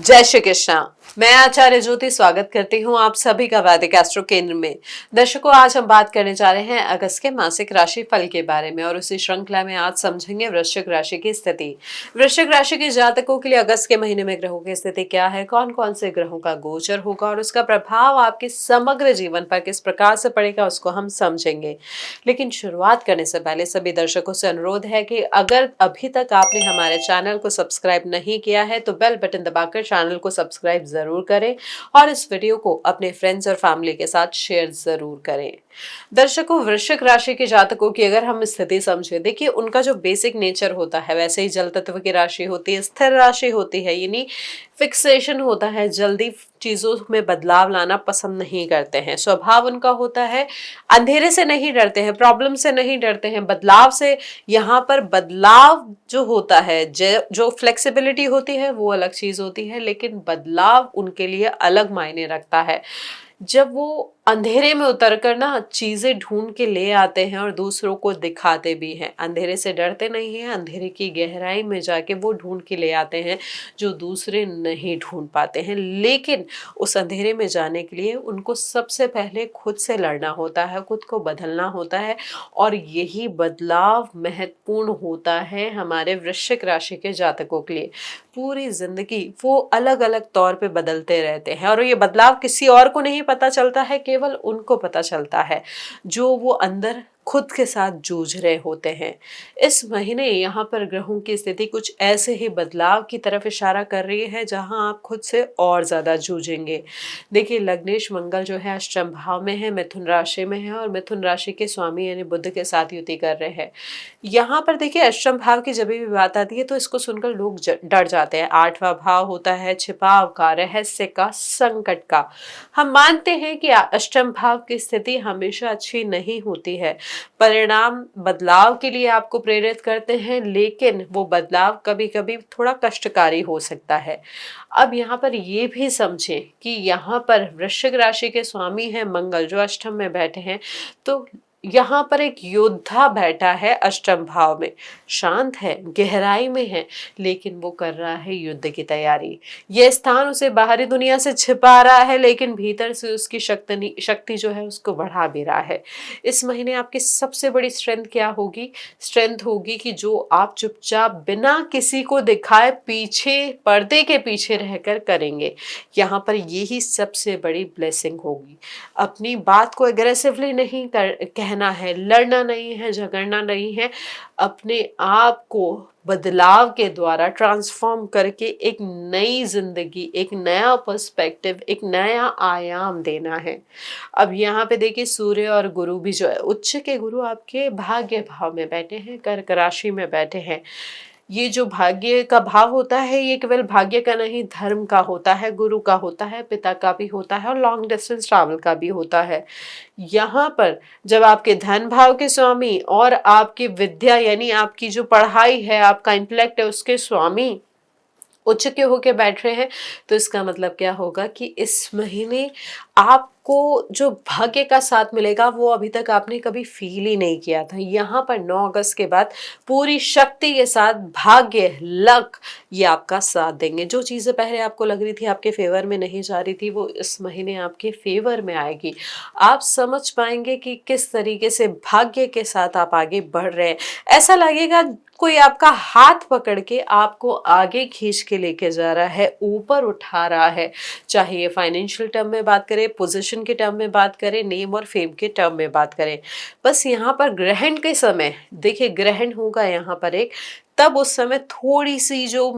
जय श्री कृष्णा। मैं आचार्य ज्योति स्वागत करती हूँ आप सभी का वैदिक एस्ट्रो केंद्र में। दर्शकों, आज हम बात करने जा रहे हैं अगस्त के मासिक राशि फल के बारे में और उसी श्रृंखला में आज समझेंगे वृश्चिक राशि की स्थिति। वृश्चिक राशि के जातकों के लिए अगस्त के महीने में ग्रहों की स्थिति क्या है, कौन कौन से ग्रहों का गोचर होगा और उसका प्रभाव आपके समग्र जीवन पर किस प्रकार से पड़ेगा, उसको हम समझेंगे। लेकिन शुरुआत करने से पहले सभी दर्शकों से अनुरोध है कि अगर अभी तक आपने हमारे चैनल को सब्सक्राइब नहीं किया है तो बेल बटन दबाकर चैनल को सब्सक्राइब जरूर करें और इस वीडियो को अपने फ्रेंड्स और फैमिली के साथ शेयर जरूर करें। दर्शकों, वृश्चिक राशि के जातकों की अगर हम स्थिति समझे, देखिए उनका जो बेसिक नेचर होता है वैसे ही जल तत्व की राशि होती है, स्थिर राशि होती है, यानी फिक्सेशन होता है, जल्दी चीजों में बदलाव लाना पसंद नहीं करते हैं। स्वभाव उनका होता है अंधेरे से नहीं डरते हैं, प्रॉब्लम से नहीं डरते हैं, बदलाव से। यहाँ पर बदलाव जो होता है, जो फ्लेक्सिबिलिटी होती है वो अलग चीज होती है, लेकिन बदलाव उनके लिए अलग मायने रखता है। जब वो अंधेरे में उतर कर ना चीजें ढूंढ के ले आते हैं और दूसरों को दिखाते भी हैं, अंधेरे से डरते नहीं हैं, अंधेरे की गहराई में जाके वो ढूंढ के ले आते हैं जो दूसरे नहीं ढूंढ पाते हैं। लेकिन उस अंधेरे में जाने के लिए उनको सबसे पहले खुद से लड़ना होता है, खुद को बदलना होता है और यही बदलाव महत्वपूर्ण होता है हमारे वृश्चिक राशि के जातकों के लिए। पूरी जिंदगी वो अलग अलग तौर पे बदलते रहते हैं और ये बदलाव किसी और को नहीं पता चलता है, केवल उनको पता चलता है जो वो अंदर खुद के साथ जूझ रहे होते हैं। इस महीने यहाँ पर ग्रहों की स्थिति कुछ ऐसे ही बदलाव की तरफ इशारा कर रही है जहां आप खुद से और ज्यादा जूझेंगे। देखिए, लग्नेश मंगल जो है अष्टम भाव में है, मिथुन राशि में है और मिथुन राशि के स्वामी यानी बुध के साथ युति कर रहे हैं। यहाँ पर देखिए, अष्टम भाव की जब भी बात आती है तो इसको सुनकर लोग डर जाते हैं। आठवां भाव होता है छिपाव का, रहस्य का, संकट का। हम मानते हैं कि अष्टम भाव की स्थिति हमेशा अच्छी नहीं होती है, परिणाम बदलाव के लिए आपको प्रेरित करते हैं, लेकिन वो बदलाव कभी कभी थोड़ा कष्टकारी हो सकता है। अब यहाँ पर ये भी समझें कि यहाँ पर वृश्चिक राशि के स्वामी हैं मंगल जो अष्टम में बैठे हैं, तो यहाँ पर एक योद्धा बैठा है अष्टम भाव में, शांत है, गहराई में है, लेकिन वो कर रहा है युद्ध की तैयारी। ये स्थान उसे बाहरी दुनिया से छिपा रहा है, लेकिन भीतर से उसकी शक्ति जो है उसको बढ़ा भी रहा है। इस महीने आपकी सबसे बड़ी स्ट्रेंथ क्या होगी? स्ट्रेंथ होगी कि जो आप चुपचाप बिना किसी को दिखाए पीछे, पर्दे के पीछे रहकर करेंगे, यहाँ पर यही सबसे बड़ी ब्लेसिंग होगी। अपनी बात को एग्रेसिवली नहीं कहना है, लड़ना नहीं है, झगड़ना नहीं है, अपने आप को बदलाव के द्वारा ट्रांसफॉर्म करके एक नई जिंदगी, एक नया पर्सपेक्टिव, एक नया आयाम देना है। अब यहाँ पे देखिए, सूर्य और गुरु भी जो है, उच्च के गुरु आपके भाग्य भाव में बैठे हैं, कर्क राशि में बैठे हैं। ये जो भाग्य का भाव होता है ये केवल भाग्य का नहीं, धर्म का होता है, गुरु का होता है, पिता का भी होता है और लॉन्ग डिस्टेंस ट्रैवल का भी होता है। यहाँ पर जब आपके धन भाव के स्वामी और आपकी विद्या यानी आपकी जो पढ़ाई है, आपका इंटेलेक्ट है, उसके स्वामी उच्च के होके बैठ रहे हैं, तो इसका मतलब क्या होगा कि इस महीने आपको जो भाग्य का साथ मिलेगा वो अभी तक आपने कभी फील ही नहीं किया था। यहाँ पर 9 अगस्त के बाद पूरी शक्ति के साथ भाग्य, लक ये आपका साथ देंगे। जो चीज़ें पहले आपको लग रही थी आपके फेवर में नहीं जा रही थी, वो इस महीने आपके फेवर में आएगी। आप समझ पाएंगे कि किस तरीके से भाग्य के साथ आप आगे बढ़ रहे हैं। ऐसा लगेगा कोई आपका हाथ पकड़ के आपको आगे खींच के लेके जा रहा है, ऊपर उठा रहा है। चाहे ये फाइनेंशियल टर्म में बात करें, पोजीशन के टर्म में बात करें, नेम और फेम के टर्म में बात करें। बस यहाँ पर ग्रहण के समय देखिए, ग्रहण होगा यहाँ पर एक, तब उस समय थोड़ी सी जो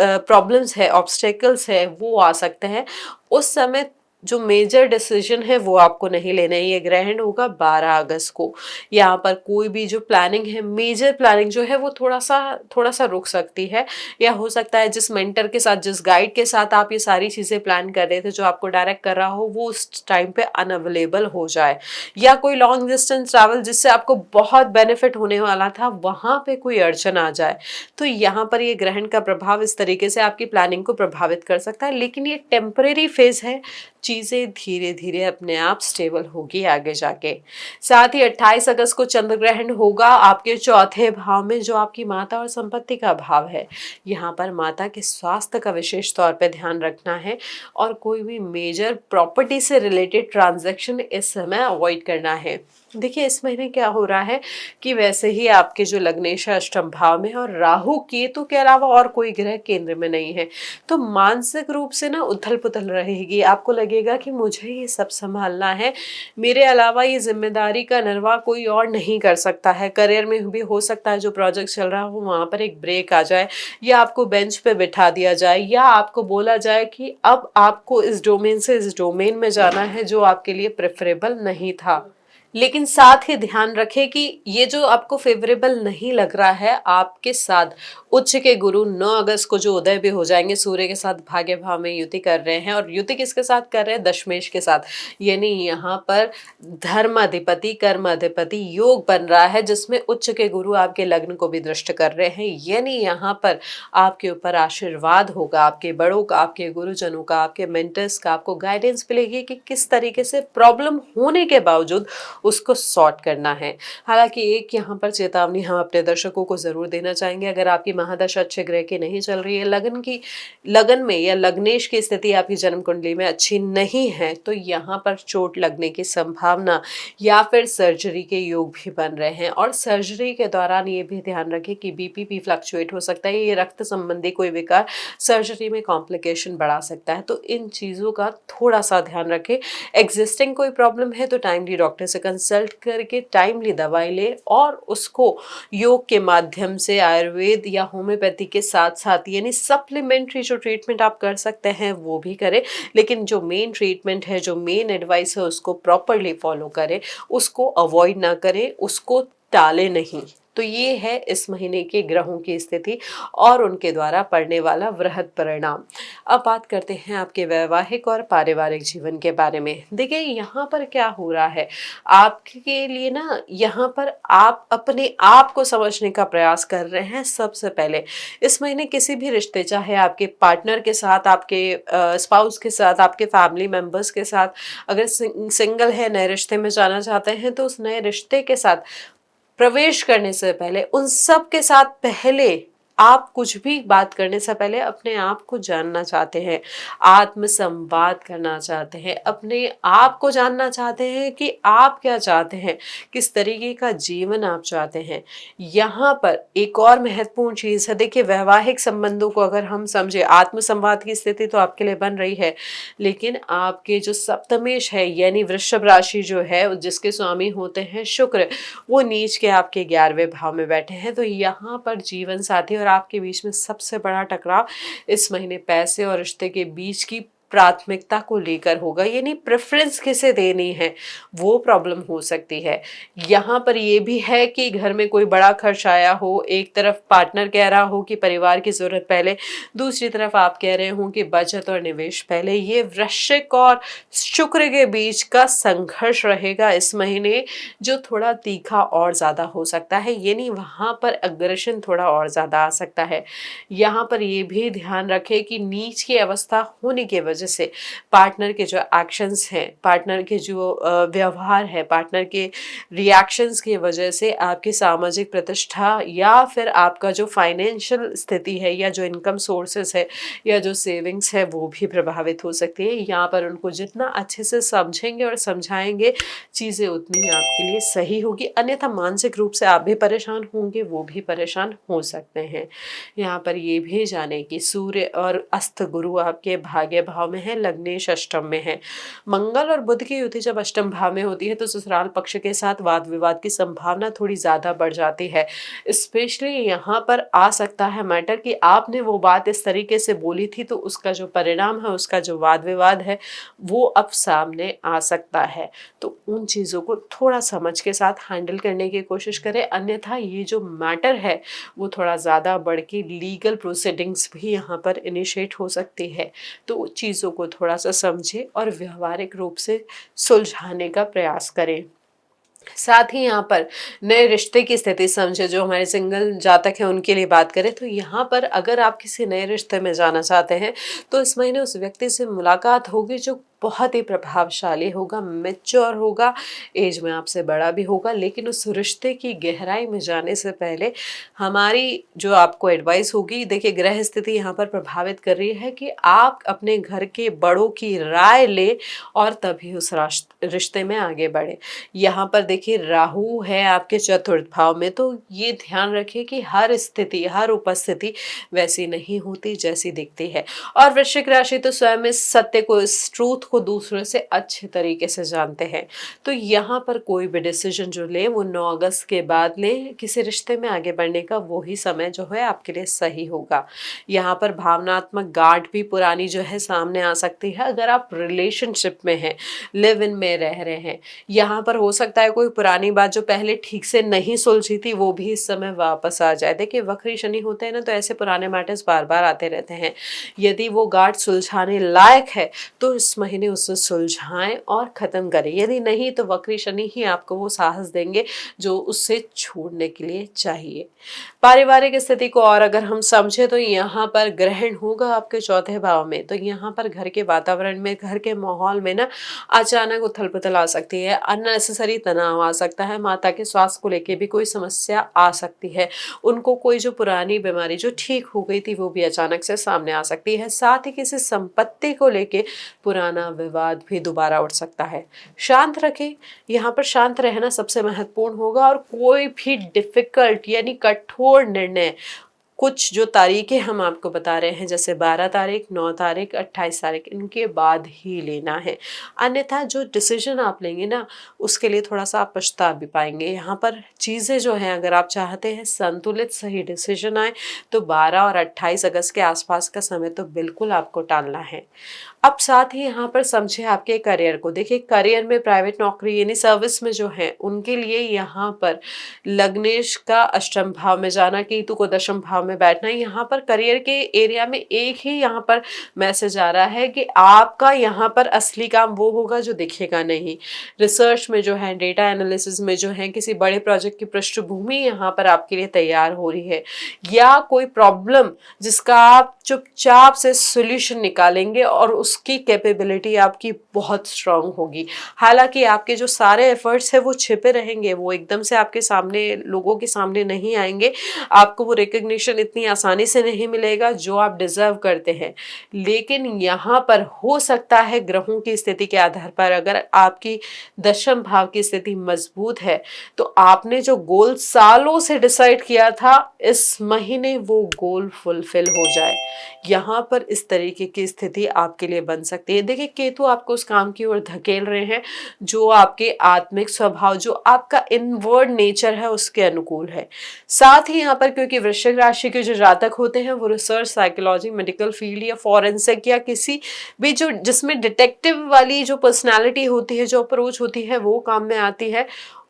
प्रॉब्लम्स है, ऑब्स्टेकल्स है, वो आ सकते हैं। उस समय जो मेजर डिसीजन है वो आपको नहीं लेना है। ये ग्रहण होगा 12 अगस्त को। यहाँ पर कोई भी जो प्लानिंग है, मेजर प्लानिंग जो है वो थोड़ा सा रुक सकती है, या हो सकता है जिस मेंटर के साथ, जिस गाइड के साथ आप ये सारी चीजें प्लान कर रहे थे, जो आपको डायरेक्ट कर रहा हो, वो उस टाइम पे अनअवेलेबल हो जाए, या कोई लॉन्ग डिस्टेंस ट्रैवल जिससे आपको बहुत बेनिफिट होने वाला था वहां पे कोई अड़चन आ जाए। तो यहाँ पर ये ग्रहण का प्रभाव इस तरीके से आपकी प्लानिंग को प्रभावित कर सकता है, लेकिन ये टेम्परेरी फेज है। चीज़ें धीरे धीरे अपने आप स्टेबल होगी आगे जाके। साथ ही 28 अगस्त को चंद्र ग्रहण होगा आपके चौथे भाव में, जो आपकी माता और संपत्ति का भाव है। यहाँ पर माता के स्वास्थ्य का विशेष तौर पे ध्यान रखना है और कोई भी मेजर प्रॉपर्टी से रिलेटेड ट्रांजैक्शन इस समय अवॉइड करना है। देखिए इस महीने क्या हो रहा है कि वैसे ही आपके जो लग्नेश है अष्टम भाव में है और राहु केतु के अलावा और कोई ग्रह केंद्र में नहीं है, तो मानसिक रूप से ना उथल पुथल रहेगी। आपको लगेगा कि मुझे ये सब संभालना है, मेरे अलावा ये जिम्मेदारी का निर्वाह कोई और नहीं कर सकता है। करियर में भी हो सकता है जो प्रोजेक्ट चल रहा हो वहां पर एक ब्रेक आ जाए, या आपको बेंच पे बिठा दिया जाए, या आपको बोला जाए कि अब आपको इस डोमेन से इस डोमेन में जाना है जो आपके लिए प्रेफरेबल नहीं था। लेकिन साथ ही ध्यान रखें कि ये जो आपको फेवरेबल नहीं लग रहा है, आपके साथ उच्च के गुरु 9 अगस्त को जो उदय भी हो जाएंगे सूर्य के साथ भाग्य भाव में युति कर रहे हैं, और युति किसके साथ कर रहे हैं? दशमेश के साथ। यानी यहाँ पर धर्म अधिपति कर्म अधिपति योग बन रहा है, जिसमें उच्च के गुरु आपके लग्न को भी दृष्ट कर रहे हैं। यानी यहाँ पर आपके ऊपर आशीर्वाद होगा, आपके बड़ों का, आपके गुरुजनों का, आपके मेंटर्स का, आपको गाइडेंस मिलेगी कि किस तरीके से प्रॉब्लम होने के बावजूद उसको सॉर्ट करना है। हालांकि एक यहाँ पर चेतावनी हम अपने दर्शकों को जरूर देना चाहेंगे, अगर आपकी महादशा अच्छे ग्रह की नहीं चल रही है, लगन में या लग्नेश की स्थिति आपकी जन्म कुंडली में अच्छी नहीं है, तो यहाँ पर चोट लगने की संभावना या फिर सर्जरी के योग भी बन रहे हैं। और सर्जरी के दौरान ये भी ध्यान रखें कि बीपी भी फ्लक्चुएट हो सकता है, ये रक्त संबंधी कोई विकार सर्जरी में कॉम्प्लिकेशन बढ़ा सकता है, तो इन चीज़ों का थोड़ा सा ध्यान रखें। एग्जिस्टिंग कोई प्रॉब्लम है तो टाइमली डॉक्टर से कंसल्ट करके टाइमली दवाई ले, और उसको योग के माध्यम से आयुर्वेद या होम्योपैथी के साथ साथ यानी सप्लीमेंट्री जो ट्रीटमेंट आप कर सकते हैं वो भी करें, लेकिन जो मेन ट्रीटमेंट है, जो मेन एडवाइस है, उसको प्रॉपरली फॉलो करें, उसको अवॉइड ना करें, उसको टालें नहीं। तो ये है इस महीने के ग्रहों की स्थिति और उनके द्वारा पड़ने वाला वृहद परिणाम। अब बात करते हैं आपके वैवाहिक और पारिवारिक जीवन के बारे में। देखिए यहाँ पर क्या हो रहा है आपके लिए ना, यहाँ पर आप अपने आप को समझने का प्रयास कर रहे हैं। सबसे पहले इस महीने किसी भी रिश्ते, चाहे आपके पार्टनर के साथ, आपके स्पाउस के साथ, आपके फैमिली मेंबर्स के साथ, अगर सिंगल है, नए रिश्ते में जाना चाहते हैं, तो उस नए रिश्ते के साथ प्रवेश करने से पहले, उन सब के साथ पहले, आप कुछ भी बात करने से पहले अपने आप को जानना चाहते हैं, आत्म संवाद करना चाहते हैं, अपने आप को जानना चाहते हैं कि आप क्या चाहते हैं, किस तरीके का जीवन आप चाहते हैं। यहाँ पर एक और महत्वपूर्ण चीज़ है, देखिए वैवाहिक संबंधों को अगर हम समझे, आत्म संवाद की स्थिति तो आपके लिए बन रही है, लेकिन आपके जो सप्तमेश है यानी वृषभ राशि जो है, जिसके स्वामी होते हैं शुक्र, वो नीच के आपके 11वें भाव में बैठे हैं। तो यहाँ पर जीवन साथी और आपके बीच में सबसे बड़ा टकराव इस महीने पैसे और रिश्ते के बीच की प्राथमिकता को लेकर होगा, यानी प्रेफरेंस किसे देनी है वो प्रॉब्लम हो सकती है। यहाँ पर ये भी है कि घर में कोई बड़ा खर्च आया हो, एक तरफ पार्टनर कह रहा हो कि परिवार की जरूरत पहले, दूसरी तरफ आप कह रहे हो कि बचत और निवेश पहले। ये वृश्चिक और शुक्र के बीच का संघर्ष रहेगा इस महीने, जो थोड़ा तीखा और ज्यादा हो सकता है, यानी वहां पर अग्रेशन थोड़ा और ज्यादा आ सकता है। यहाँ पर ये भी ध्यान रखें कि नीच की अवस्था होने की वजह से पार्टनर के जो एक्शंस हैं, पार्टनर के जो व्यवहार है, पार्टनर के रिएक्शंस की वजह से आपकी सामाजिक प्रतिष्ठा या फिर आपका जो फाइनेंशियल स्थिति है, या जो इनकम सोर्सेस है, या जो सेविंग्स है, वो भी प्रभावित हो सकती है। यहाँ पर उनको जितना अच्छे से समझेंगे और समझाएंगे, चीज़ें उतनी आपके लिए सही होगी, अन्यथा मानसिक रूप से आप भी परेशान होंगे, वो भी परेशान हो सकते हैं। यहाँ पर ये भी जाने कि सूर्य और अस्त गुरु आपके भाग्य भाव में है, लग्नेश अष्टम में है। मंगल और बुध की युति जब अष्टम भाव में होती है तो ससुराल पक्ष के साथ वाद विवाद की संभावना थोड़ी ज्यादा बढ़ जाती है। स्पेशली यहाँ पर आ सकता है मैटर कि आपने वो बात इस तरीके से बोली थी, तो उसका जो परिणाम है, उसका जो वाद विवाद है, वो अब सामने आ सकता है। तो उन चीज़ों को थोड़ा समझ के साथ हैंडल करने की कोशिश करें, अन्यथा ये जो मैटर है वो थोड़ा ज़्यादा बढ़ के लीगल प्रोसीडिंग्स भी यहाँ पर इनिशिएट हो सकती है। तो चीज़ों को थोड़ा सा समझें और व्यवहारिक रूप से सुलझाने का प्रयास करें। साथ ही यहाँ पर नए रिश्ते की स्थिति समझे, जो हमारे सिंगल जातक हैं उनके लिए बात करें तो यहाँ पर अगर आप किसी नए रिश्ते में जाना चाहते हैं तो इस महीने उस व्यक्ति से मुलाकात होगी जो बहुत ही प्रभावशाली होगा, मैच्योर होगा, एज में आपसे बड़ा भी होगा, लेकिन उस रिश्ते की गहराई में जाने से पहले हमारी जो आपको एडवाइस होगी, देखिए ग्रह स्थिति यहाँ पर प्रभावित कर रही है कि आप अपने घर के बड़ों की राय ले और तभी उस रिश्ते में आगे बढ़े। यहाँ पर देखिए राहु है आपके चतुर्थ भाव में, तो ये ध्यान रखिए कि हर स्थिति, हर उपस्थिति वैसी नहीं होती जैसी दिखती है। और वृश्चिक राशि तो स्वयं इस सत्य को, इस ट्रूथ को दूसरे से अच्छे तरीके से जानते हैं। तो यहाँ पर कोई भी डिसीजन जो ले वो 9 अगस्त के बाद लें। किसी रिश्ते में आगे बढ़ने का वो ही समय जो है आपके लिए सही होगा। यहाँ पर भावनात्मक गांठ भी पुरानी जो है सामने आ सकती है अगर आप रिलेशनशिप में हैं, लिव इन में रह रहे हैं। यहाँ पर हो सकता है कोई पुरानी बात जो पहले ठीक से नहीं सुलझी थी वो भी इस समय वापस आ जाए। देखिए वक्री शनि होते हैं ना, तो ऐसे पुराने मैटर्स बार बार आते रहते हैं। यदि वो गांठ सुलझाने लायक है तो इस महीने उसे सुलझाएं और खत्म करें, यदि नहीं तो वक्री शनि ही आपको वो साहस देंगे जो उससे छोड़ने के लिए चाहिए। पारिवारिक स्थिति को और अगर हम समझे तो यहाँ पर ग्रहण होगा आपके चौथे भाव में, तो यहाँ पर घर के वातावरण में, घर के माहौल में ना अचानक उथल पुथल आ सकती है, अननेसेसरी तनाव आ सकता है, माता के स्वास्थ्य को लेके भी कोई समस्या आ सकती है, उनको कोई जो पुरानी बीमारी जो ठीक हो गई थी वो भी अचानक से सामने आ सकती है। साथ ही किसी संपत्ति को लेके पुराना विवाद भी दोबारा उठ सकता है। शांत रखें, यहाँ पर शांत रहना सबसे महत्वपूर्ण होगा और कोई भी डिफिकल्ट यानी कठोर निर्णय, कुछ जो तारीखें हम आपको बता रहे हैं जैसे 12 तारीख, 9 तारीख, 28 तारीख, इनके बाद ही लेना है। अन्यथा जो डिसीजन आप लेंगे ना उसके लिए थोड़ा सा आप पछता भी पाएंगे। यहाँ पर चीज़ें जो हैं, अगर आप चाहते हैं संतुलित सही डिसीजन आए तो 12 और 28 अगस्त के आसपास का समय तो बिल्कुल आपको टालना है। अब साथ ही यहाँ पर समझे आपके करियर को। देखिए करियर में, प्राइवेट नौकरी यानी सर्विस में जो है उनके लिए यहाँ पर लग्नेश का अष्टम भाव में जाना, केतु को दशम भाव में बैठना, यहाँ पर करियर के एरिया में एक ही यहाँ पर मैसेज आ रहा है कि आपका यहाँ पर असली काम वो होगा जो दिखेगा नहीं। रिसर्च में जो है, डेटा एनालिसिस में जो है, किसी बड़े प्रोजेक्ट की पृष्ठभूमि यहाँ पर आपके लिए तैयार हो रही है, या कोई प्रॉब्लम जिसका आप चुपचाप से सोल्यूशन निकालेंगे और उसकी कैपेबिलिटी आपकी बहुत स्ट्रांग होगी। हालांकि आपके जो सारे एफर्ट्स हैं वो छिपे रहेंगे, वो एकदम से आपके सामने, लोगों के सामने नहीं आएंगे, आपको वो रिकग्निशन इतनी आसानी से नहीं मिलेगा जो आप डिजर्व करते हैं। लेकिन यहाँ पर हो सकता है ग्रहों की स्थिति के आधार पर, अगर आपकी दशम भाव की स्थिति मजबूत है तो आपने जो गोल सालों से डिसाइड किया था इस महीने वो गोल फुलफिल हो जाए। यहाँ पर इस तरीके की स्थिति आपके लिए बन सकती है। देखिए केतु आपको उस काम की ओर धकेल रहे हैं जो आपके आत्मिक स्वभाव, जो आपका इनवर्ड नेचर है उसके अनुकूल है। साथ ही यहाँ पर क्योंकि वृश्चिक राशि के जो जातक होते हैं वो रिसर्च, साइकोलॉजी, मेडिकल फील्ड या फॉरेंसिक या किसी भी जो जिसमें डिटेक्टिव वाली जो पर्सनालिटी होती है, जो अप्रोच होती है वो काम में आती है,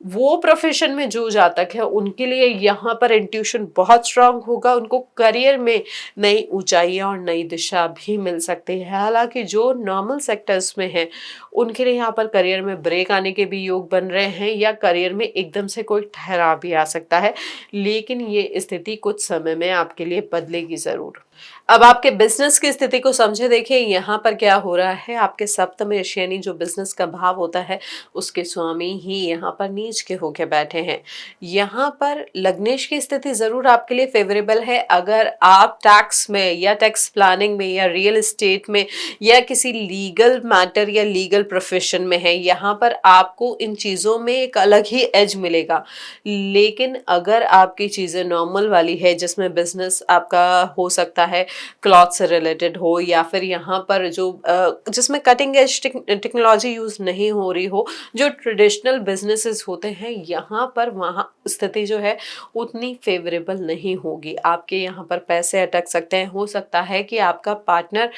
वो प्रोफेशन में जो जातक है उनके लिए यहाँ पर इंट्यूशन बहुत स्ट्रांग होगा। उनको करियर में नई ऊंचाइयां और नई दिशा भी मिल सकती है। हालांकि जो नॉर्मल सेक्टर्स में है उनके लिए यहाँ पर करियर में ब्रेक आने के भी योग बन रहे हैं, या करियर में एकदम से कोई ठहराव भी आ सकता है, लेकिन ये स्थिति कुछ समय में आपके लिए बदलेगी जरूर। अब आपके बिजनेस की स्थिति को समझे। देखिए यहाँ पर क्या हो रहा है, आपके सप्तम यानी जो बिजनेस का भाव होता है उसके स्वामी ही यहाँ पर नीच के होके बैठे हैं। यहाँ पर लग्नेश की स्थिति जरूर आपके लिए फेवरेबल है अगर आप टैक्स में या टैक्स प्लानिंग में या रियल एस्टेट में या किसी लीगल मैटर या लीगल प्रोफेशन में है। यहाँ पर आपको इन चीज़ों में एक अलग ही एज मिलेगा। लेकिन अगर आपकी चीज़ें नॉर्मल वाली है जिसमें बिजनेस आपका हो सकता है क्लॉथ से रिलेटेड हो, या फिर यहाँ पर जो जिसमें कटिंग एज टेक्नोलॉजी यूज नहीं हो रही हो, जो ट्रेडिशनल बिजनेसेस होते हैं, यहाँ पर वहाँ स्थिति जो है उतनी फेवरेबल नहीं होगी। आपके यहाँ पर पैसे अटक सकते हैं। हो सकता है कि आपका पार्टनर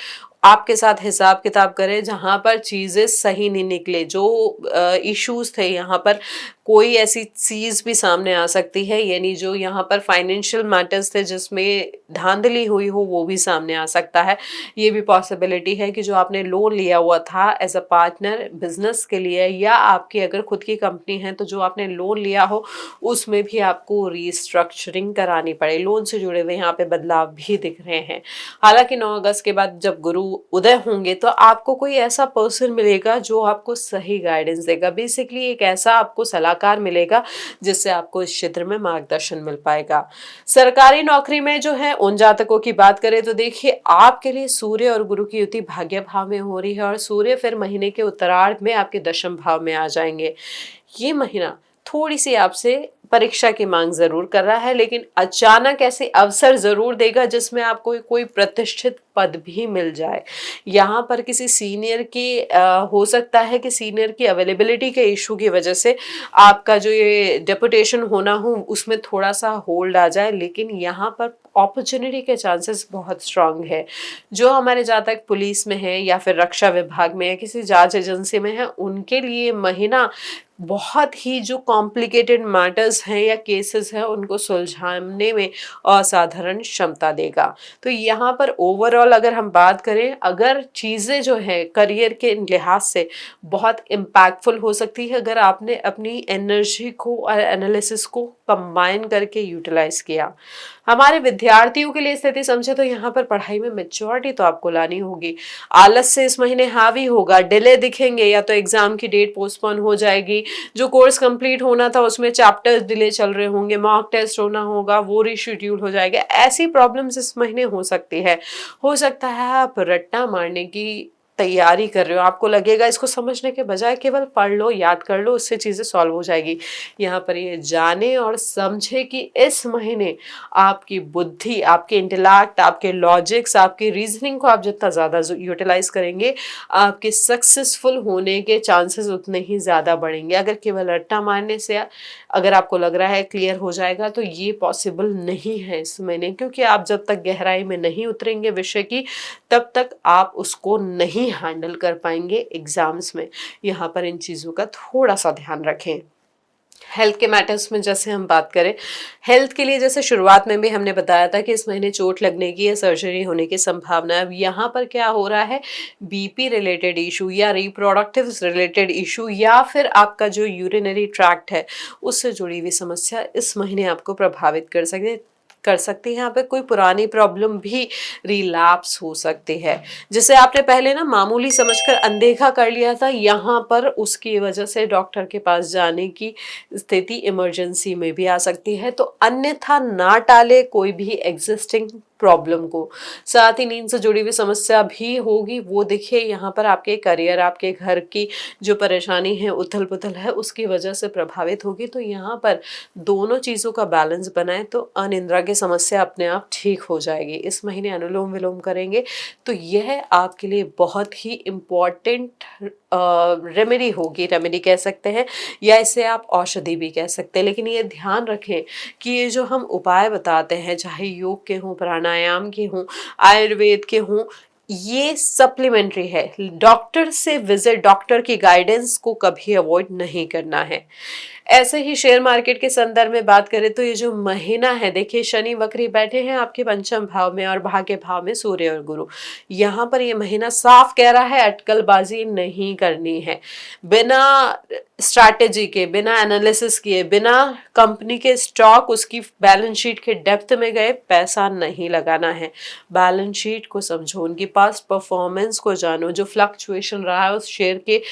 आपके साथ हिसाब किताब करे जहाँ पर चीज़ें सही नहीं निकले, जो इश्यूज थे यहाँ पर कोई ऐसी चीज भी सामने आ सकती है, यानी जो यहाँ पर फाइनेंशियल मैटर्स थे जिसमें धांधली हुई हो वो भी सामने आ सकता है। ये भी पॉसिबिलिटी है कि जो आपने लोन लिया हुआ था एज अ पार्टनर बिजनेस के लिए, या आपकी अगर खुद की कंपनी है तो जो आपने लोन लिया हो उसमें भी आपको रीस्ट्रक्चरिंग करानी पड़े। लोन से जुड़े हुए यहाँ पे बदलाव भी दिख रहे हैं। हालांकि 9 अगस्त के बाद जब गुरु उदय होंगे तो आपको कोई ऐसा पर्सन मिलेगा जो आपको सही गाइडेंस देगा। बेसिकली एक ऐसा आपको सलाहकार मिलेगा जिससे आपको इस क्षेत्र में मार्गदर्शन मिल पाएगा। सरकारी नौकरी में जो है उन जातकों की बात करें तो देखिए आपके लिए सूर्य और गुरु की युति भाग्य भाव में हो रही है, और सूर्य फिर महीने के उत्तरार्ध में आपके दशम भाव में आ जाएंगे। ये महीना थोड़ी सी आपसे परीक्षा की मांग जरूर कर रहा है, लेकिन अचानक ऐसे अवसर जरूर देगा जिसमें आपको कोई प्रतिष्ठित पद भी मिल जाए। यहाँ पर किसी सीनियर की हो सकता है कि सीनियर की अवेलेबिलिटी के इशू की वजह से आपका जो ये डेपुटेशन होना हो उसमें थोड़ा सा होल्ड आ जाए, लेकिन यहाँ पर अपॉर्चुनिटी के चांसेस बहुत स्ट्रांग है। जो हमारे जातक पुलिस में है या फिर रक्षा विभाग में है, किसी जांच एजेंसी में है, उनके लिए महीना बहुत ही जो कॉम्प्लिकेटेड मैटर्स हैं या केसेस हैं उनको सुलझाने में असाधारण क्षमता देगा। तो यहाँ पर ओवरऑल अगर हम बात करें, अगर चीज़ें जो है करियर के लिहाज से बहुत इम्पैक्टफुल हो सकती है अगर आपने अपनी एनर्जी को और एनालिसिस को कंबाइन करके यूटिलाइज किया। हमारे विद्यार्थियों के लिए स्थिति समझे तो यहाँ पर पढ़ाई में मेच्योरिटी तो आपको लानी होगी। आलस से इस महीने हावी होगा, डिले दिखेंगे, या तो एग्जाम की डेट पोस्टपोन हो जाएगी, जो कोर्स कंप्लीट होना था उसमें चैप्टर्स डिले चल रहे होंगे, मॉक टेस्ट होना होगा वो रीशेड्यूल हो जाएगा। ऐसी प्रॉब्लम्स इस महीने हो सकती है। हो सकता है आप रट्टा मारने की तैयारी कर रहे हो, आपको लगेगा इसको समझने के बजाय केवल पढ़ लो, याद कर लो, उससे चीजें सॉल्व हो जाएगी। यहाँ पर ये जाने और समझे कि इस महीने आपकी बुद्धि, आपके इंटेलेक्ट, आपके लॉजिक्स, आपकी रीजनिंग को आप जितना ज्यादा यूटिलाइज करेंगे आपके सक्सेसफुल होने के चांसेस उतने ही ज्यादा बढ़ेंगे। अगर केवल रट्टा मारने से अगर आपको लग रहा है क्लियर हो जाएगा तो ये पॉसिबल नहीं है इस महीने, क्योंकि आप जब तक गहराई में नहीं उतरेंगे विषय की तब तक आप उसको नहीं हैंडल कर पाएंगे एग्जाम्स में। यहाँ पर इन चीजों का थोड़ा सा ध्यान रखें। हेल्थ के मैटर्स में जैसे हम बात करें, हेल्थ के लिए जैसे शुरुआत में भी हमने बताया था कि इस महीने चोट लगने की या सर्जरी होने की संभावना है। अब यहाँ पर क्या हो रहा है, बीपी रिलेटेड इशू या रिप्रोडक्टिव रिलेटेड इशू या फिर आपका जो यूरिनरी ट्रैक्ट है उससे जुड़ी हुई समस्या इस महीने आपको प्रभावित कर सकती है। यहाँ पे कोई पुरानी प्रॉब्लम भी रिलैप्स हो सकती है, जिसे आपने पहले ना मामूली समझकर अनदेखा कर लिया था, यहाँ पर उसकी वजह से डॉक्टर के पास जाने की स्थिति इमरजेंसी में भी आ सकती है। तो अन्यथा ना टाले कोई भी एग्जिस्टिंग प्रॉब्लम को। साथ ही नींद से जुड़ी हुई समस्या भी होगी, वो देखिए यहाँ पर आपके करियर, आपके घर की जो परेशानी है, उथल पुथल है, उसकी वजह से प्रभावित होगी। तो यहाँ पर दोनों चीज़ों का बैलेंस बनाए तो अनिद्रा की समस्या अपने आप ठीक हो जाएगी। इस महीने अनुलोम विलोम करेंगे तो यह आपके लिए बहुत ही इम्पॉर्टेंट रेमेडी होगी, रेमेडी कह सकते हैं या इसे आप औषधि भी कह सकते हैं। लेकिन ये ध्यान रखें कि ये जो हम उपाय बताते हैं, चाहे योग के हों, प्राणायाम के हों, आयुर्वेद के हों, ये सप्लीमेंट्री है। डॉक्टर से विजिट, डॉक्टर की गाइडेंस को कभी अवॉइड नहीं करना है। ऐसे ही शेयर मार्केट के संदर्भ में बात करें तो ये जो महीना है, देखिए शनि वक्री बैठे हैं आपके पंचम भाव में और भाग्य भाव में सूर्य और गुरु। यहाँ पर ये महीना साफ कह रहा है अटकलबाजी नहीं करनी है। बिना स्ट्रैटेजी के, बिना एनालिसिस किए, बिना कंपनी के स्टॉक, उसकी बैलेंस शीट के डेप्थ में गए पैसा नहीं लगाना है। बैलेंस शीट को समझो, उनकी पास्ट परफॉर्मेंस को जानो, जो फ्लक्चुएशन रहा है उस शेयर के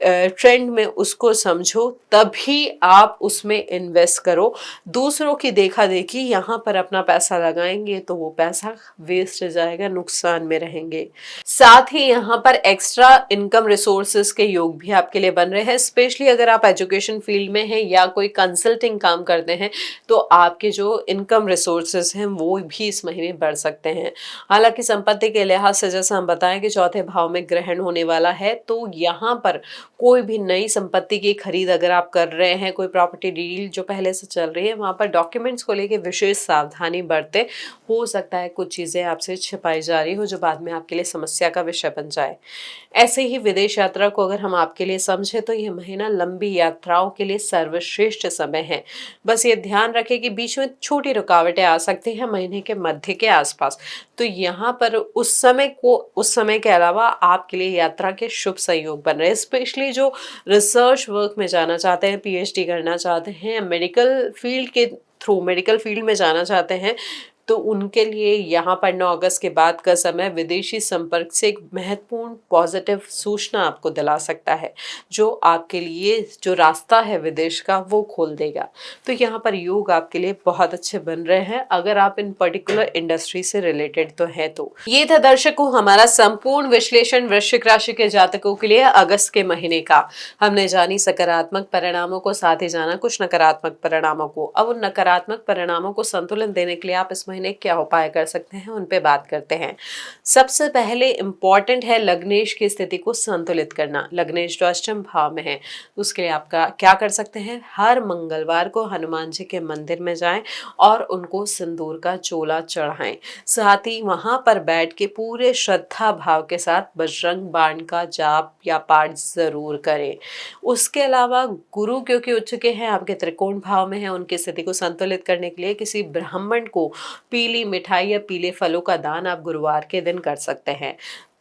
ट्रेंड में उसको समझो, तभी आप उसमें इन्वेस्ट करो। दूसरों की देखा देखी यहाँ पर अपना पैसा लगाएंगे तो वो पैसा वेस्ट जाएगा, नुकसान में रहेंगे। साथ ही यहाँ पर एक्स्ट्रा इनकम रिसोर्सेज के योग भी आपके लिए बन रहे हैं। स्पेशली अगर आप एजुकेशन फील्ड में हैं या कोई कंसल्टिंग काम करते हैं तो आपके जो इनकम रिसोर्सेज हैं वो भी इस महीने बढ़ सकते हैं। हालांकि संपत्ति के लिहाज से जैसा हम बताएं कि चौथे भाव में ग्रहण होने वाला है, तो यहाँ पर कोई भी नई संपत्ति की खरीद अगर आप कर रहे हैं, कोई प्रॉपर्टी डील जो पहले से चल रही है, वहाँ पर डॉक्यूमेंट्स को लेके विशेष सावधानी बरतें। हो सकता है कुछ चीज़ें आपसे छिपाई जा रही हो जो बाद में आपके लिए समस्या का विषय बन जाए। ऐसे ही विदेश यात्रा को अगर हम आपके लिए समझे तो ये महीना लंबी यात्राओं के लिए सर्वश्रेष्ठ समय है। बस ये ध्यान रखें कि बीच में छोटी रुकावटें आ सकती हैं महीने के मध्य के आसपास। तो यहाँ पर उस समय के अलावा आपके लिए यात्रा के शुभ संयोग बन रहे हैं, स्पेशली जो रिसर्च वर्क में जाना चाहते हैं, पीएचडी करना चाहते हैं, मेडिकल फील्ड में जाना चाहते हैं, तो उनके लिए यहाँ पर 9 अगस्त के बाद का समय विदेशी संपर्क से एक महत्वपूर्ण पॉजिटिव सूचना आपको दिला सकता है, जो आपके लिए जो रास्ता है विदेश का वो खोल देगा। तो यहाँ पर योग आपके लिए बहुत अच्छे बन रहे हैं अगर आप इन पर्टिकुलर इंडस्ट्री से रिलेटेड तो है। तो ये था दर्शकों हमारा संपूर्ण विश्लेषण वृश्चिक राशि के जातकों के लिए अगस्त के महीने का। हमने जानी सकारात्मक परिणामों को, साथ ही जाना कुछ नकारात्मक परिणामों को। अब उन नकारात्मक परिणामों को संतुलन देने के लिए आप इस महीने क्या उपाय कर सकते हैं, उन पे बात करते हैं। सबसे पहले इंपॉर्टेंट है लग्नेश की स्थिति को संतुलित करना। लग्नेश जो अष्टम भाव में है, उसके लिए आपका क्या कर सकते हैं, हर मंगलवार को हनुमान जी के मंदिर में जाएं और उनको सिंदूर का चोला चढ़ाएं। साथ ही वहां पर बैठ के पूरे श्रद्धा भाव के साथ बजरंग बाण का जाप या पाठ जरूर करें। उसके अलावा गुरु क्योंकि उच्च के हैं, आपके त्रिकोण भाव में है, उनकी स्थिति को संतुलित करने के लिए किसी ब्राह्मण को पीली मिठाई या पीले फलों का दान आप गुरुवार के दिन कर सकते हैं।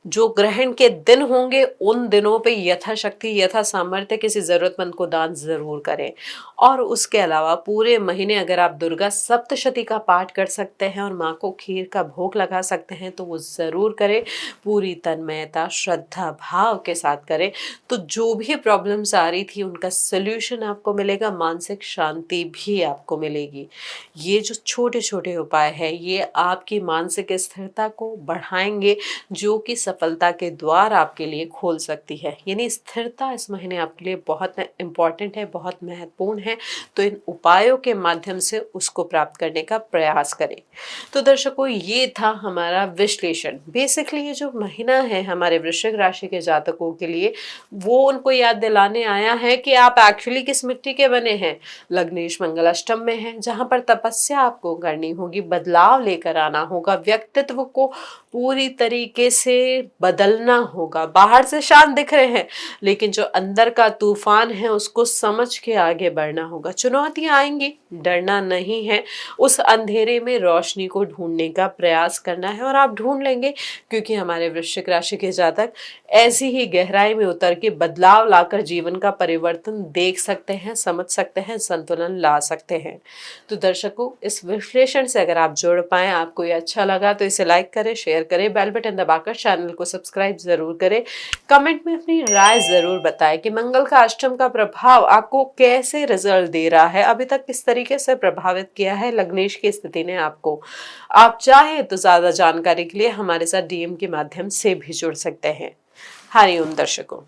जो ग्रहण के दिन होंगे उन दिनों पे यथाशक्ति यथा सामर्थ्य किसी जरूरतमंद को दान जरूर करें। और उसके अलावा पूरे महीने अगर आप दुर्गा सप्तशती का पाठ कर सकते हैं और माँ को खीर का भोग लगा सकते हैं तो वो जरूर करें। पूरी तन्मयता श्रद्धा भाव के साथ करें, तो जो भी प्रॉब्लम्स आ रही थी उनका सोल्यूशन आपको मिलेगा, मानसिक शांति भी आपको मिलेगी। ये जो छोटे छोटे उपाय है ये आपकी मानसिक स्थिरता को बढ़ाएंगे, जो कि सफलता के द्वार आपके लिए खोल सकती है। यानी स्थिरता इस महीने आपके लिए बहुत इंपॉर्टेंट है, बहुत महत्वपूर्ण है। तो इन उपायों के माध्यम से उसको प्राप्त करने का प्रयास करें। तो दर्शकों ये था हमारा विश्लेषण। बेसिकली ये जो महीना है हमारे वृश्चिक राशि के जातकों के लिए, वो उनको याद दिलाने आया है कि आप एक्चुअली किस मिट्टी के बने हैं। लग्नेश मंगल अष्टम में है, जहां पर तपस्या आपको करनी होगी, बदलाव लेकर आना होगा, व्यक्तित्व को पूरी तरीके से बदलना होगा। बाहर से शांत दिख रहे हैं लेकिन जो अंदर का तूफान है उसको समझ के आगे बढ़ना होगा। चुनौतियां आएंगी, डरना नहीं है, उस अंधेरे में रोशनी को ढूंढने का प्रयास करना है और आप ढूंढ लेंगे, क्योंकि हमारे वृश्चिक राशि के जातक ऐसी ही गहराई में उतर के बदलाव लाकर जीवन का परिवर्तन देख सकते हैं, समझ सकते हैं, संतुलन ला सकते हैं। तो दर्शकों इस विश्लेषण से अगर आप जुड़ पाए, आपको ये अच्छा लगा तो इसे लाइक करें, शेयर करें, बेल बटन दबाकर चैनल को सब्सक्राइब जरूर करें। कमेंट में अपनी राय जरूर बताएं कि मंगल का अष्टम का प्रभाव आपको कैसे रिजल्ट दे रहा है, अभी तक किस तरीके से प्रभावित किया है लग्नेश की स्थिति ने आपको। आप चाहे तो ज्यादा जानकारी के लिए हमारे साथ डीएम के माध्यम से भी जुड़ सकते हैं। हरिओम दर्शकों।